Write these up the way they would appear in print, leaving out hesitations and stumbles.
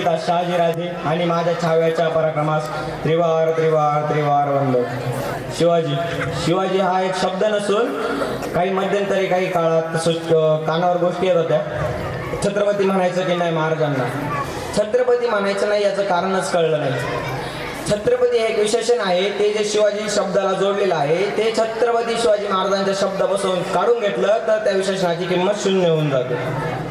पिता शहाजीराजे आणि माझ्या छाव्याच्या पराक्रमास त्रिवार त्रिवार त्रिवार वंदन. शिवाजी हा एक शब्द नसून काही मध्यंतरी काही काळात कानावर गोष्टी येत होत्या. छत्रपती म्हणायचं की नाही महाराजांना, छत्रपती म्हणायचं नाही याचं कारणच कळलं नाही. छत्रपती हे एक विशेषण आहे, ते जे शिवाजी शब्दाला जोडलेलं आहे ते छत्रपती शिवाजी महाराजांच्या शब्दापासून काढून घेतलं तर त्या विशेषणाची किंमत शून्य होऊन जाते.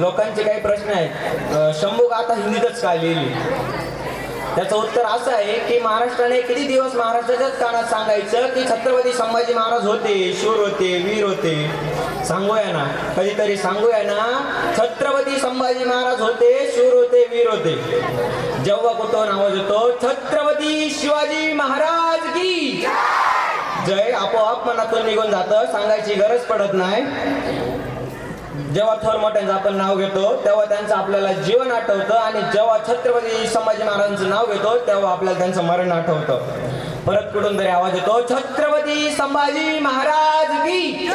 लोकांचे काही प्रश्न आहेत, शंभू गाथा हिंदीतच का लिहिली? त्याचं उत्तर असं आहे की महाराष्ट्राने किती दिवस महाराष्ट्राच्याच कानात सांगायचं की छत्रपती संभाजी महाराज होते, शूर होते, वीर होते. सांगूया ना, कधीतरी सांगूया ना, छत्रपती संभाजी महाराज होते, शूर होते, वीर होते. जेव्हा कुठून आवाज येतो छत्रपती शिवाजी महाराज की जय, आपोआप मनातून निघून जातं, सांगायची गरज पडत नाही. जेव्हा थोर मोठ्यांचं आपण नाव घेतो तेव्हा त्यांचं आपल्याला जीवन आठवतं आणि जेव्हा छत्रपती संभाजी महाराजांचं नाव घेतो तेव्हा आपल्याला त्यांचं मरण आठवतं. परत कुठून तरी आवाज येतो छत्रपती संभाजी महाराज की,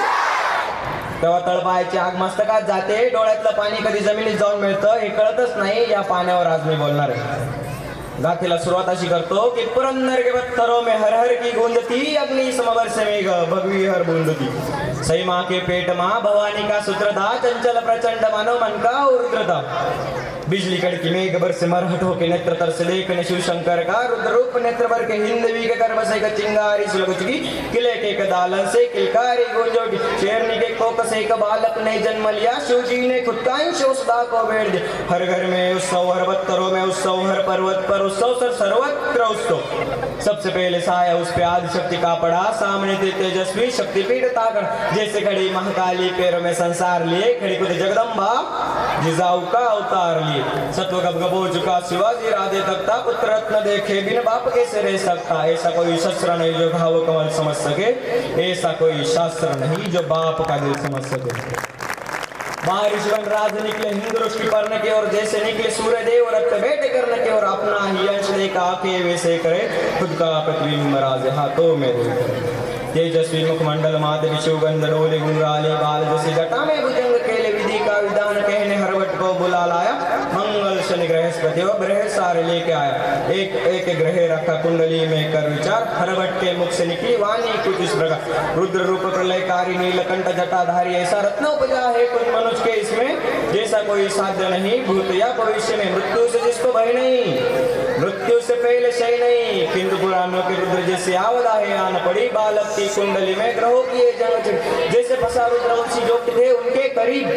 तेव्हा तळपायाची आग मस्तकात जाते, डोळ्यातलं पाणी कधी जमिनीत जाऊन मिळतं हे कळतच नाही. या पाण्यावर आज मी बोलणार आहे. गाथेला सुरुवात अशी करतो की पुरंदर के पत्थरों में हर हर की गूंजती, अग्नि समवर से मेघ भगवी हर बूंदती. सई माँ के पेट माँ भवानी का सूत्र था, चंचल प्रचंड मानो मन का रुद्र था. बिजली कड़की मेघ बरसे मरहट हो के नेत्र तरस देखने शिव शंकर का, रुद्र रूप नेत्र भर के हिंदवी के कर्म से चिंगारी सुलगुच की, किले के कदालन से किलकारी गुंजोटी. शेरनी के कोक से एक बालक ने जन्म लिया, शिव जी ने खुद का अंश उसदा को बेड़ दिया. हर घर में उत्सव, हर पत्थरों में उत्सव, हर पर्वत पर उत्सव, सर सर्वत्र उत्सव. सबसे पहले साया उस पे आदिशक्ति का पड़ा, सामने थे तेजस्वी शक्तिपीठ ताकड़. जैसे खड़ी महाकाली पैरों में संसार लिए, खड़ी खुद जगदम्बा जिजाऊ का अवतार लिए. सत्व गब हो चुका शिवाजी राधे तख्ता, पुत्र रत्न देखे बिन बाप कैसे रह सकता. ऐसा कोई शस्त्र नहीं जो घाव कमल समझ सके, ऐसा कोई शास्त्र नहीं जो बाप का दिल समझ सके. बारिश राज निकले हिंदुष्टि पर्ण के और जैसे निकले सूर्य देव रक्त बेटे करने के और अपना ही अंश देखा आके वैसे करे, खुद का प्रतिबिंब राज हाथों में करे. तेजस्वी मुखमंडल माधवी शिवगंध डोले गुंगराले बाल जैसे जटा में भुजंग केले विधि का विधान कहने हरवट को बुला लाया. मंगल शनि बृहस्पति और ग्रह सारे लेके आया, एक एक ग्रह रखा कुंडली में कर विचार. हरवट के मुख से निकली वाणी कुछ इस प्रकार, रुद्र रूप प्रलयकारी नीलकंठ जटाधारी. ऐसा रत्न उपजा है कुछ मनुष्य के इसमें, जैसा कोई साध्य नहीं भूत या भविष्य में. मृत्यु से जिसको भय नहीं, मृत्यु से पहले शय नहीं, किंतु पुराणों के रुद्र जैसे आवदा है आन पड़ी. बालक की कुंडली में ग्रहों की जंग, जैसे फंसा रुद्रवंशी जो थे उनके करीब,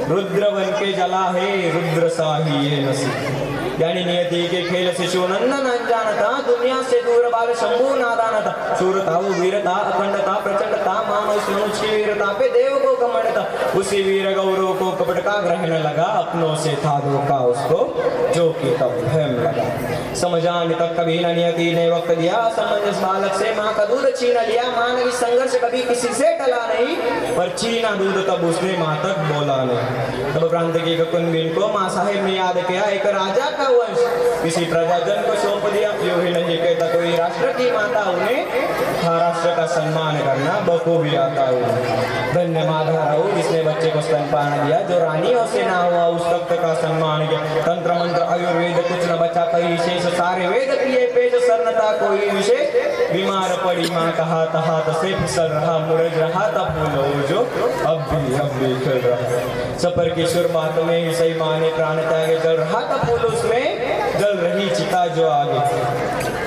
रुद्र बन के जला है रुद्र सा ही ये नसीब. यानी नियति के खेल से शिवनंदन अनजानता, दुनिया से दूर बाल शंभु नादानता. शूरता वो वीरता अखंडता प्रचंडता, मानुष मनुष्य वीरता पे देव को कमंडता. उसी वीर गौरव को कपट का ग्रहण लगा, अपनों से था धोखा उसको जो कि तब भयम लगा. समझाने तक कभी न नियति ने वक्त दिया, समंजस बालक से माँ का दूध छीन लिया. मानवी संघर्ष कभी किसी से टला नहीं, पर छीना दूध तब उसने माँ तक बोला नहीं. तब प्रांत की कुंबिन को माँ साहेब ने याद किया, एक राजा का वंश किसी प्रजाजन को सौंप दिया. यूं ही नहीं कहता कोई राष्ट्र की माता, उन्हें राष्ट्र का सम्मान करना बखूबी आता उन्हें. धन्य माधा रहू जिसने बच्चे को स्तनपान दिया, जो रानियों से ना हुआ उस तख्त का सम्मान किया. तंत्र मंत्र आयुर्वेद कुछ न बचा कहीं शेष, सारे वेद किए पेश सरनता कोई विशेष. बीमार पड़ी माँ का हाथ हाथ से फिसल रहा, मुरझ रहा था फूल जो अब भी खिल रहा. सफर की शुरुआत में ही सही माँ ने प्राण त्यागे, जल रहा था फूल उसमें जल रही चिता जो आगे.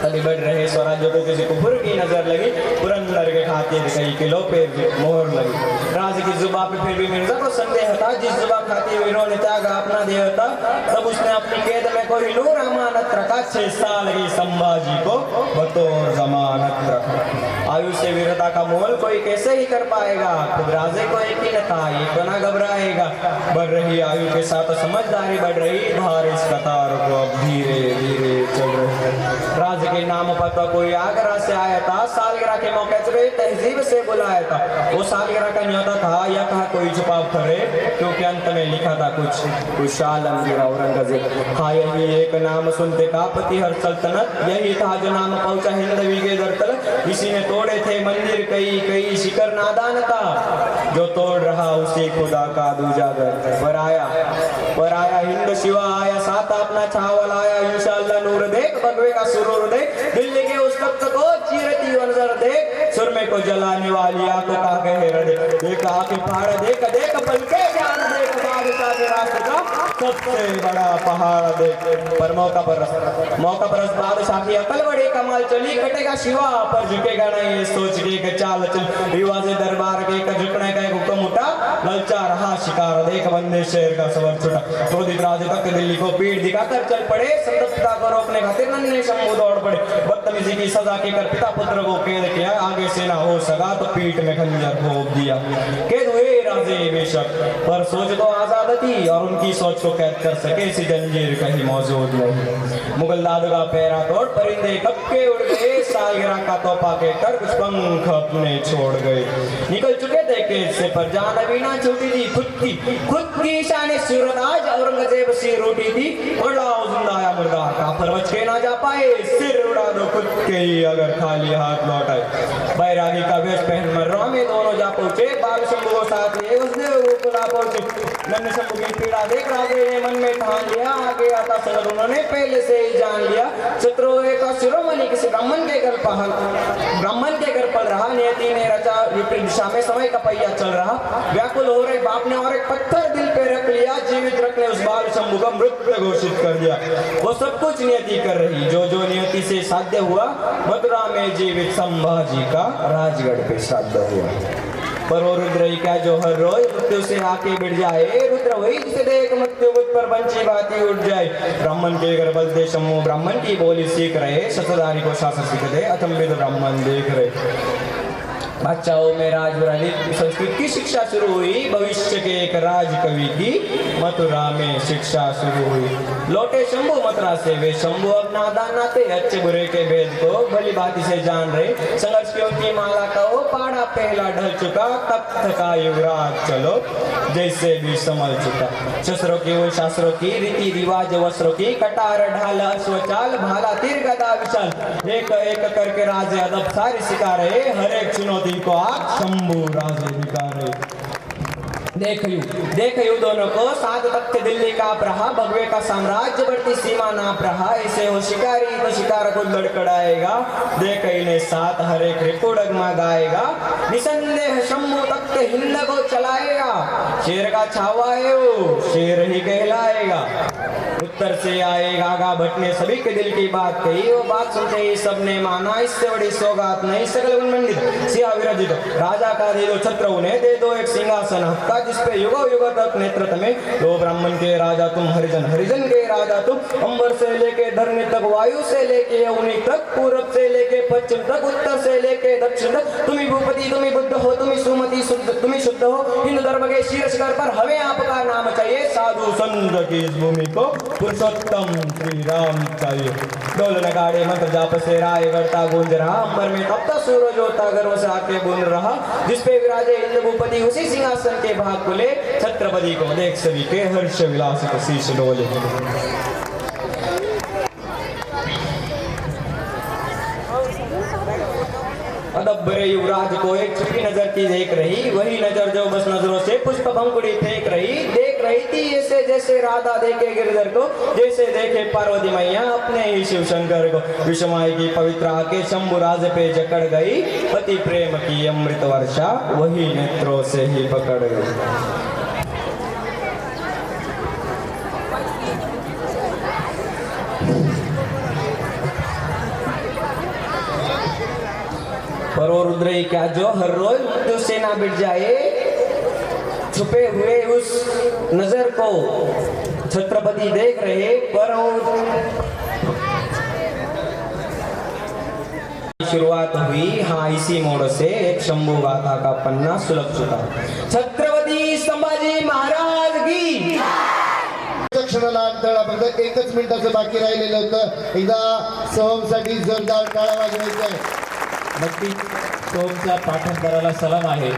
तली बढ़ रहे स्वराज्य को किसी कुफर की नजर लगी, पुरंदर के खातिर कई किलो पे मोहर लगी. राज की जुबा पे फिर भी मिर्जा को संदेह था, जिस जुबा खातिर वीरों ने त्यागा अपना देह था. तब उसने अपनी कैद में कोई नूर अमानत रखा, 6 साल की संभाजी को बतौर जमानत रखा. आयु से वीरता का मोल कोई कैसे ही कर पाएगा, खुद राजे को यकीन था ये तो ना घबराएगा. बढ़ रही आयु के साथ समझदारी बढ़ रही, भार इस कतार को अब धीरे धीरे चल रही. राज के नाम पर तो कोई आगरा से आया था, सालगिरह के मौके से तहजीब किससे बुलाया था। वो सालगिरह का न्योता था या कहा कोई छुपाव करे, क्योंकि अंत में लिखा था कुछ आलमगीर औरंगजेब। हाँ यही एक नाम सुनते कांपती हर सल्तनत, यही था जो नाम पहुंचा हिंदवी के दरतल। इसी ने तोड़े थे मंदिर कई शिखर नादान था, जो तोड़ रहा उसी खुदा का दूजा घर। पर आया हिंद शिवा आया, साथ अपना छावल आया, इंशाअल्लाह नूर देख भगवे का सुरूर देख, दिल्ली के उस तख्त को चीरती नजर देख, सुरमे को जलाने वाली आंखों का कहर देख, आंखें फाड़ देख देख पलके जान देख, बादशाह के रास्ते का सबसे बड़ा पहाड़ देख। पर मौका परस बादशाह की अकल बड़ी कमाल चली, कटेगा शिवा पर झुकेगा नहीं ये सोच के चाल चल, रिवाजे दरबार के झुकने का एक हुक्म उठा, ललचा रहा शिकार देख, बंदे शेर का सवर छुटा। क्रोधित राजे तक दिल्ली को पीठ दिखाकर चल पड़े, संतप्तता को रोकने खातिर नन्हे शंभू दौड़ पड़े। बदतमीजी की सजा के कर पिता पुत्र को कैद किया, आगे से ना हो सका तो पीठ में खंजर भोंक दिया। कैद हुए राजे बेशक, पर सोच तो आजाद थी और उनकी सोच को कैद कर सके इसी जंजीर कहीं मौजूद नहीं। मुगल दाद का पैरा तोड़ परिंदे कब के उड़ गए, सालगिरह का तोहफा के कर कुछ पंख अपने छोड़ गए। निकल चुके थे कैद से पर जान अभी ना छूटी थी, खुद की शान सूरत आज औरंगजेब सिर उठी थी, उड़ाओ जिंदा या मुर्दा, काफर बच के ना जा पाए, सिर उड़ा दो खुद के ही अगर खाली हाथ लौटाए। बैरागी का वेश पहन मर्रा में दोनों जा पहुंचे, बाल शंभू को साथ लिए उसने बुला पहुंचे। नन्हे शंभू की पीड़ा देख राजे ने मन में ठान लिया, आगे आता सगर उन्होंने पहले से ही जान लिया। शत्रुओं का शिरोमणि किसी ब्राह्मण के घर पल रहा, नियति ने रचा विपरीत दिशा में समय का पहिया चल रहा। व्याकुल हो रहे बाप ने और एक पत्थर दिल पे रख लिया, जीवित रखने उस बाल शंभू का मृत घोषित कर दिया। वो सब कुछ नियति कर रही, जो नियति से साध्य हुआ, मथुरा में जीवित संभाजी का राजगढ़ पे श्राद्ध हुआ। पर वो रुद्र ही क्या जो हर रोज मृत्यु से आके बिड़ जाए, रुद्र वही जिसे देख मृत्यु पर बंची बाती उठ जाए। ब्राह्मण के घर बलते शंभू ब्राह्मण की बोली सीख रहे, शस्त्रधारी को शासन सीख दे, अचंभित ब्राह्मण देख रहे। बादशाहों में राजवरानी संस्कृत की शिक्षा शुरू हुई, भविष्य के एक राजकवि की मथुरा में शिक्षा शुरू हुई। लौटे शंभू मथुरा से, वे शंभू अब नादान नाते अच्छे बुरे के भेद को भली भांति से जान रहे। संघर्ष की उनकी माला का वो पाड़ा पहला ढल चुका, तख्त का युवराज चलो जैसे भी संभल चुका। शस्त्रों की उन शास्त्रों की रीति रिवाज वस्त्रों की, कटार ढाल अश्वचाल भाला तीर गदा विशाल, एक एक करके राजे अदब सारी सिखा रहे, हर एक चुनौती को आप शंभू राजे दिखा रहे। देखियो दोनों को, सात तख्त दिल्ली कांप रहा, भगवे का साम्राज्य बढ़ती सीमा नाप रहा। ऐसे हो शिकारी तो शिकार को लड़खड़ाएगा, देख इन्हें साथ हर एक रिपु डगमगाएगा। निसंदेह शंभू तख्त हिंद को चलाएगा, शेर का छावा है वो शेर ही कहलाएगा। उत्तर से आए गागा भट्ट ने सभी के दिल की बात कही, वो बात सुनते ही सबने माना, इससे बड़ी सौगात नहीं सकल उन्मंडित सिया विराजित। राजा का दे दो छत्र उन्हें, दे दो एक सिंहासन हक्का, जिसपे युगों युगों तक नेतृत्व में दो ब्राह्मण के राजा तुम, हरिजन के राजा तुम। अंबर से लेके धरनी तक, वायु से लेके अग्नि तक, पूरब से लेके पश्चिम तक, उत्तर से लेके दक्षिण तक। तुम्ही भूपति तुम्ही बुद्ध हो, तुम्ही सुमति तुम्ही शुद्ध हो। हिंदू धर्म के शीर्ष शिखर पर हमें आपका नाम चाहिए, साधु संत की इस भूमि को पुरुषोत्तम श्री राम चाहिए। ढोल नगाड़े मंत्र जाप से राय करता गूंज रहा, अंबर में तपता सूरज होता गर्व से आके बूंद रहा। जिसपे विराजे इंद्र भूपति उसी सिंहासन के भाग खुले, छत्रपति को देख सभी के हर्ष विलास को शीश डोले। अदब बड़े युवराज को एक छुपी नजर की देख रही, वही नजर जो बस नजरों से पुष्प भंकुड़ी फेंक रही। देख रही थी ऐसे जैसे राधा देखे गिरधर को, जैसे देखे पार्वती मैया अपने ही शिव शंकर को। विषमाई की पवित्र आके शंभू राज पे जकड़ गई, पति प्रेम की अमृत वर्षा वही नेत्रों से ही पकड़ गई। पर वो रुद्र ही क्या जो हर रोज मृत्यु से ना बिट जाए, छुपे हुए उस नजर को छत्रपति देख रहे। पर शुरुआत हुई हाँ इसी मोड़ से, एक शंभू गाथा का पन्ना सुलग चुका। छत्रपती संभाजी महाराज की क्षणाला अंतळा फक्त 1 मिनिटाचं बाकी राहिलेलं होतं। एकदा सहमसाठी जोरदार टाळ्या वाजवायच्या. नक्की टोमचा पाठांतराला सलाम आहे.